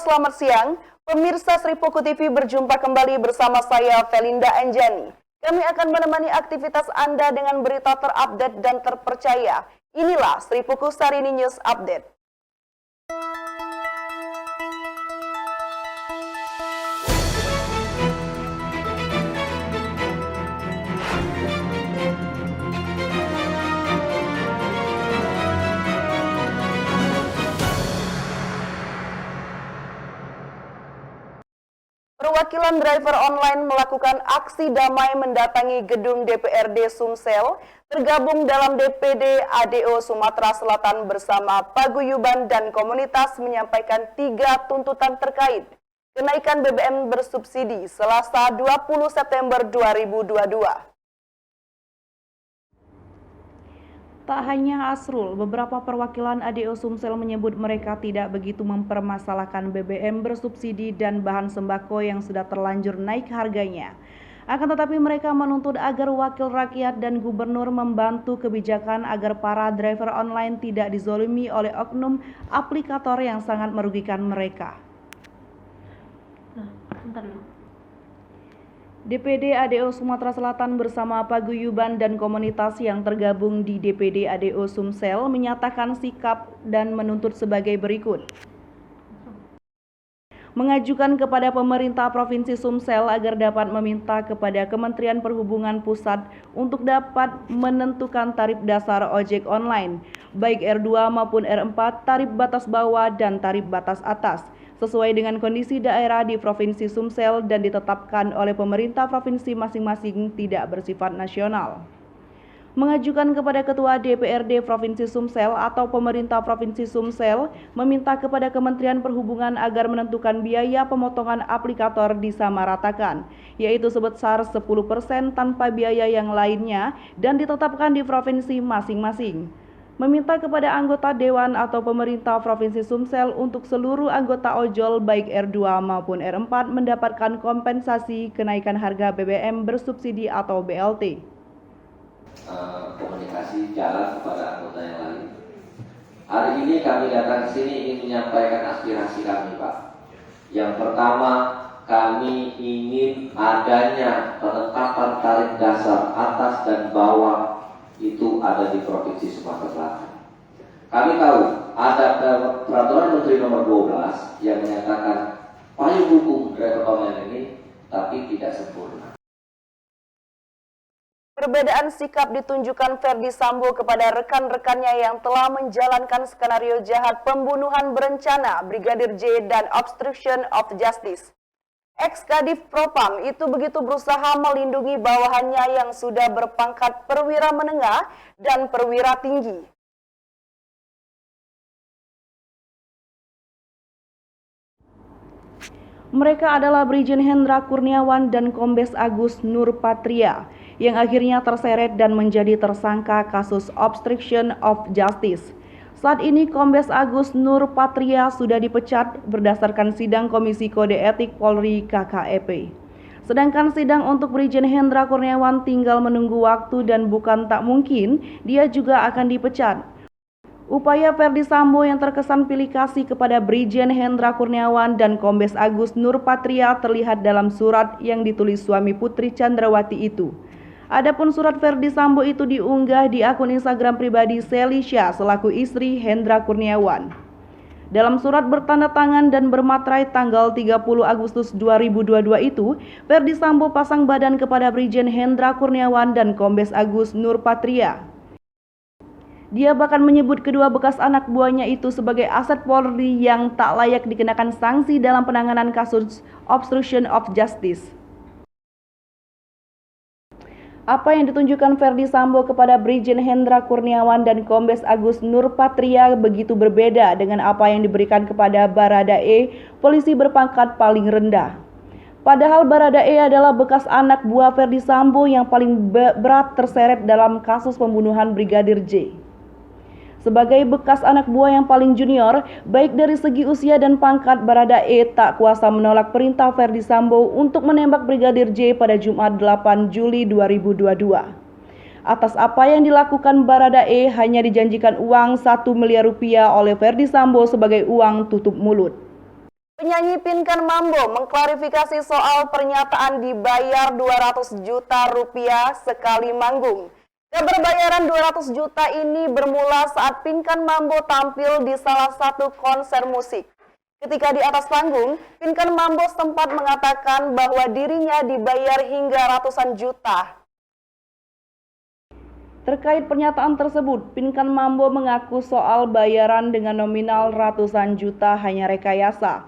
selamat siang. Pemirsa Sripoku TV berjumpa kembali bersama saya, Felinda Anjani. Kami akan menemani aktivitas Anda dengan berita terupdate dan terpercaya. Inilah Sripoku Sarini News Update. Perwakilan driver online melakukan aksi damai mendatangi gedung DPRD Sumsel, tergabung dalam DPD ADO Sumatera Selatan bersama paguyuban dan komunitas menyampaikan 3 tuntutan terkait kenaikan BBM bersubsidi Selasa 20 September 2022. Tak hanya Asrul, beberapa perwakilan ADO Sumsel menyebut mereka tidak begitu mempermasalahkan BBM bersubsidi dan bahan sembako yang sudah terlanjur naik harganya. Akan tetapi mereka menuntut agar wakil rakyat dan gubernur membantu kebijakan agar para driver online tidak dizolimi oleh oknum aplikator yang sangat merugikan mereka. DPD ADO Sumatera Selatan bersama paguyuban dan komunitas yang tergabung di DPD ADO Sumsel menyatakan sikap dan menuntut sebagai berikut. Mengajukan kepada pemerintah Provinsi Sumsel agar dapat meminta kepada Kementerian Perhubungan Pusat untuk dapat menentukan tarif dasar ojek online, baik R2 maupun R4, tarif batas bawah dan tarif batas atas, sesuai dengan kondisi daerah di Provinsi Sumsel dan ditetapkan oleh pemerintah provinsi masing-masing, tidak bersifat nasional. Mengajukan kepada Ketua DPRD Provinsi Sumsel atau pemerintah Provinsi Sumsel meminta kepada Kementerian Perhubungan agar menentukan biaya pemotongan aplikator disamaratakan, yaitu sebesar 10% tanpa biaya yang lainnya dan ditetapkan di provinsi masing-masing. Meminta kepada anggota Dewan atau pemerintah Provinsi Sumsel untuk seluruh anggota ojol baik R2 maupun R4 mendapatkan kompensasi kenaikan harga BBM bersubsidi atau BLT. Komunikasi jalan kepada anggota yang lain. Hari ini kami datang ke sini ingin menyampaikan aspirasi kami, Pak. Yang pertama, kami ingin adanya penetapan tarif dasar atas dan bawah itu ada di Provinsi Sumatera Selatan. Kami tahu ada peraturan Menteri Nomor 12 yang menyatakan payung hukum driver online ini, tapi tidak sempurna. Perbedaan sikap ditunjukkan Ferdi Sambo kepada rekan-rekannya yang telah menjalankan skenario jahat pembunuhan berencana Brigadir J dan obstruction of justice. Ex-Kadif Propam itu begitu berusaha melindungi bawahannya yang sudah berpangkat perwira menengah dan perwira tinggi. Mereka adalah Brigjen Hendra Kurniawan dan Kombes Agus Nurpatria yang akhirnya terseret dan menjadi tersangka kasus obstruction of justice. Saat ini Kombes Agus Nurpatria sudah dipecat berdasarkan sidang Komisi Kode Etik Polri KKEP. Sedangkan sidang untuk Brigjen Hendra Kurniawan tinggal menunggu waktu dan bukan tak mungkin dia juga akan dipecat. Upaya Ferdi Sambo yang terkesan pilih kasih kepada Brigjen Hendra Kurniawan dan Kombes Agus Nurpatria terlihat dalam surat yang ditulis suami Putri Chandrawati itu. Adapun surat Ferdi Sambo itu diunggah di akun Instagram pribadi Selisha selaku istri Hendra Kurniawan. Dalam surat bertanda tangan dan bermaterai tanggal 30 Agustus 2022 itu, Ferdi Sambo pasang badan kepada Brigjen Hendra Kurniawan dan Kombes Agus Nurpatria. Dia bahkan menyebut kedua bekas anak buahnya itu sebagai aset Polri yang tak layak dikenakan sanksi dalam penanganan kasus obstruction of justice. Apa yang ditunjukkan Ferdi Sambo kepada Brigjen Hendra Kurniawan dan Kombes Agus Nurpatria begitu berbeda dengan apa yang diberikan kepada Baradae, polisi berpangkat paling rendah. Padahal Baradae adalah bekas anak buah Ferdi Sambo yang paling berat terseret dalam kasus pembunuhan Brigadir J. Sebagai bekas anak buah yang paling junior, baik dari segi usia dan pangkat, Baradae tak kuasa menolak perintah Ferdi Sambo untuk menembak Brigadir J pada Jumat 8 Juli 2022. Atas apa yang dilakukan Baradae hanya dijanjikan uang 1 miliar rupiah oleh Ferdi Sambo sebagai uang tutup mulut. Penyanyi Pinkan Mambo mengklarifikasi soal pernyataan dibayar 200 juta rupiah sekali manggung. Kabar bayaran 200 juta ini bermula saat Pinkan Mambo tampil di salah satu konser musik. Ketika di atas panggung, Pinkan Mambo sempat mengatakan bahwa dirinya dibayar hingga ratusan juta. Terkait pernyataan tersebut, Pinkan Mambo mengaku soal bayaran dengan nominal ratusan juta hanya rekayasa.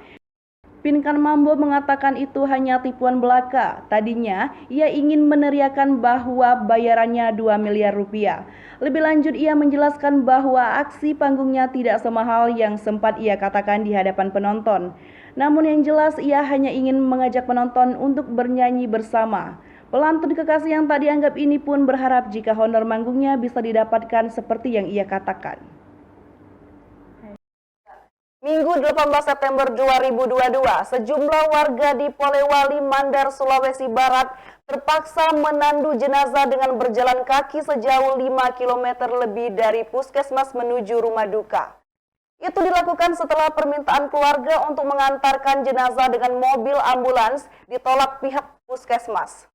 Pinkan Mambo mengatakan itu hanya tipuan belaka. Tadinya, ia ingin meneriakan bahwa bayarannya 2 miliar rupiah. Lebih lanjut, ia menjelaskan bahwa aksi panggungnya tidak semahal yang sempat ia katakan di hadapan penonton. Namun yang jelas, ia hanya ingin mengajak penonton untuk bernyanyi bersama. Pelantun kekasih yang tak dianggap ini pun berharap jika honor manggungnya bisa didapatkan seperti yang ia katakan. Minggu 18 September 2022, sejumlah warga di Polewali Mandar, Sulawesi Barat terpaksa menandu jenazah dengan berjalan kaki sejauh 5 km lebih dari puskesmas menuju rumah duka. Itu dilakukan setelah permintaan keluarga untuk mengantarkan jenazah dengan mobil ambulans ditolak pihak puskesmas.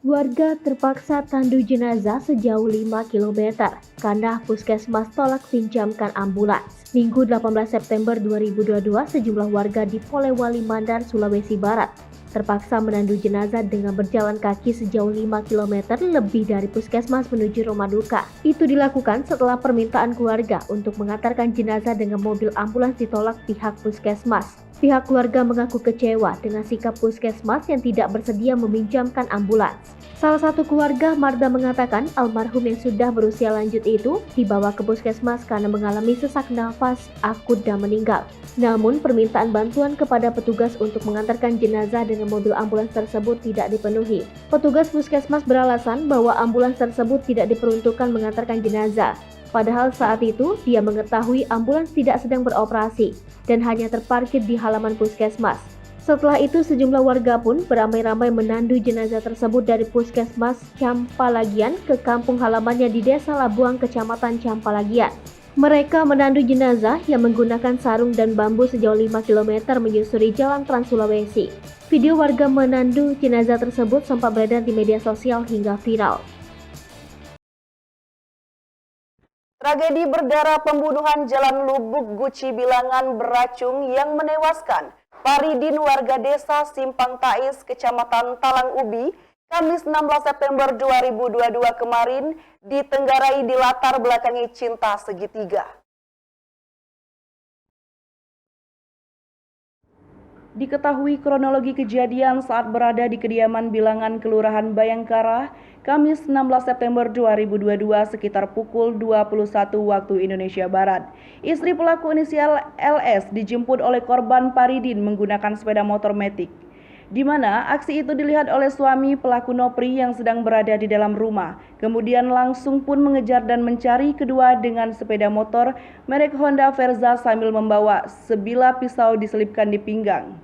Warga terpaksa tandu jenazah sejauh 5 km karena puskesmas tolak pinjamkan ambulans. Minggu 18 September 2022, sejumlah warga di Polewali Mandar, Sulawesi Barat terpaksa menandu jenazah dengan berjalan kaki sejauh 5 km lebih dari puskesmas menuju rumah duka. Itu dilakukan setelah permintaan keluarga untuk mengantarkan jenazah dengan mobil ambulans ditolak pihak puskesmas. Pihak keluarga mengaku kecewa dengan sikap puskesmas yang tidak bersedia meminjamkan ambulans. Salah satu keluarga, Marda, mengatakan almarhum yang sudah berusia lanjut itu dibawa ke puskesmas karena mengalami sesak nafas akut dan meninggal. Namun permintaan bantuan kepada petugas untuk mengantarkan jenazah dengan mobil ambulans tersebut tidak dipenuhi. Petugas puskesmas beralasan bahwa ambulans tersebut tidak diperuntukkan mengantarkan jenazah. Padahal saat itu dia mengetahui ambulans tidak sedang beroperasi dan hanya terparkir di halaman puskesmas. Setelah itu sejumlah warga pun beramai-ramai menandu jenazah tersebut dari puskesmas Campalagian ke kampung halamannya di Desa Labuang, Kecamatan Campalagian. Mereka menandu jenazah yang menggunakan sarung dan bambu sejauh 5 km menyusuri jalan Trans Sulawesi. Video warga menandu jenazah tersebut sempat beredar di media sosial hingga viral. Tragedi berdarah pembunuhan Jalan Lubuk Guci Bilangan Beracung yang menewaskan Paridin warga desa Simpang Tais, Kecamatan Talang Ubi, Kamis 16 September 2022 kemarin ditenggarai di latar belakangi cinta segitiga. Diketahui kronologi kejadian saat berada di kediaman Bilangan Kelurahan Bayangkara, Kamis 16 September 2022 sekitar pukul 21 waktu Indonesia Barat. Istri pelaku inisial LS dijemput oleh korban Paridin menggunakan sepeda motor Matic, di mana aksi itu dilihat oleh suami pelaku Nopri yang sedang berada di dalam rumah. Kemudian langsung pun mengejar dan mencari kedua dengan sepeda motor merek Honda Verza sambil membawa sebilah pisau diselipkan di pinggang.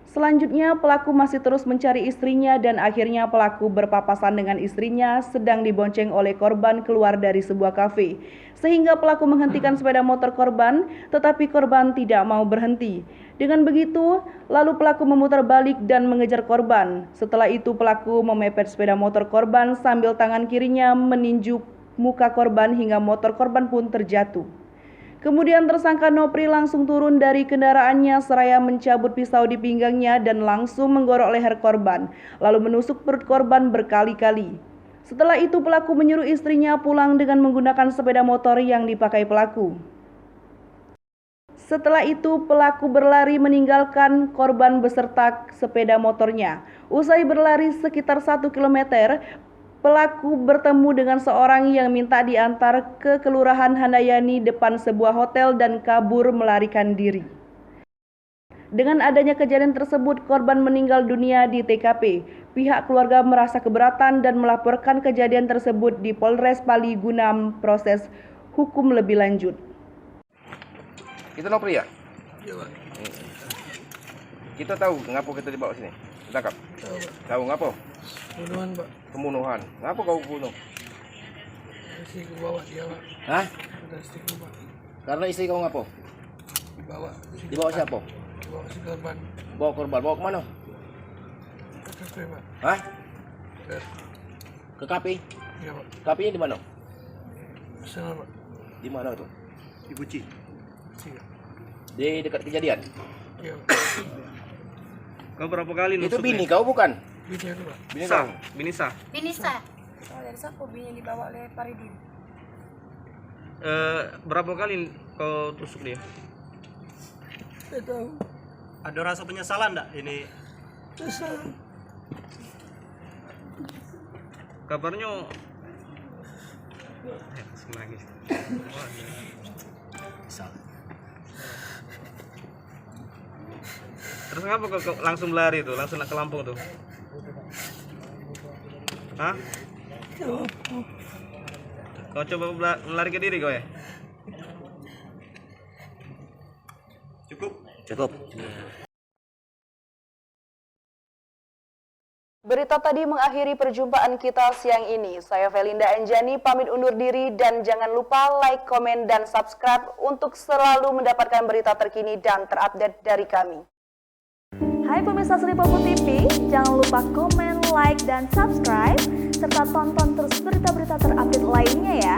Selanjutnya pelaku masih terus mencari istrinya dan akhirnya pelaku berpapasan dengan istrinya sedang dibonceng oleh korban keluar dari sebuah kafe. Sehingga pelaku menghentikan sepeda motor korban, tetapi korban tidak mau berhenti. Dengan begitu, lalu pelaku memutar balik dan mengejar korban. Setelah itu pelaku memepet sepeda motor korban sambil tangan kirinya meninju muka korban hingga motor korban pun terjatuh. Kemudian tersangka Nopri langsung turun dari kendaraannya seraya mencabut pisau di pinggangnya dan langsung menggorok leher korban, lalu menusuk perut korban berkali-kali. Setelah itu pelaku menyuruh istrinya pulang dengan menggunakan sepeda motor yang dipakai pelaku. Setelah itu pelaku berlari meninggalkan korban beserta sepeda motornya. Usai berlari sekitar 1 km, pelaku bertemu dengan seorang yang minta diantar ke Kelurahan Handayani depan sebuah hotel dan kabur melarikan diri. Dengan adanya kejadian tersebut, korban meninggal dunia di TKP. Pihak keluarga merasa keberatan dan melaporkan kejadian tersebut di Polres Pali guna proses hukum lebih lanjut. Kita Nopri ya? Iya, Pak. Kita tahu ngapa kita dibawa sini? Ditangkap? Tahu, Pak. Tahu ngapa? Pembunuhan, Pak. Pembunuhan. Ngapa kau bunuh? Istri ke bawah dia, Pak. Hah? Ada istriku, Pak. Karena istri kau ngapo? Dibawa. Dibawa siapa? Dibawa si korban. Bawa korban. Bawa kemana? Ke kafe, Pak. Hah? Ke Ke KPI? iya, Pak. KPI di mana? Sana, Pak. Di mana itu? Di Buci. Iya. Di dekat kejadian. Iya, Pak. Kau berapa kali Itu nusuk bini nih? kau bukan? Bini aku, Pak. Bini Sah, kau. bini sah. Binisa. Oh, dari siapa bini dibawa oleh Paridin? Berapa kali kau tusuk dia? Saya tahu. Ada rasa penyesalan enggak ini? Sesal. Kabarnya nangis. Terus ngapa kau langsung lari tuh, langsung ke Lampung tuh? Hah? Kau coba lari ke diri kau ya? Cukup. Berita tadi mengakhiri perjumpaan kita siang ini. Saya Velinda Anjani pamit undur diri dan jangan lupa like, komen, dan subscribe untuk selalu mendapatkan berita terkini dan terupdate dari kami. Hai pemirsa Sri Popo TV, jangan lupa komen, like, dan subscribe, serta tonton terus berita-berita terupdate lainnya ya.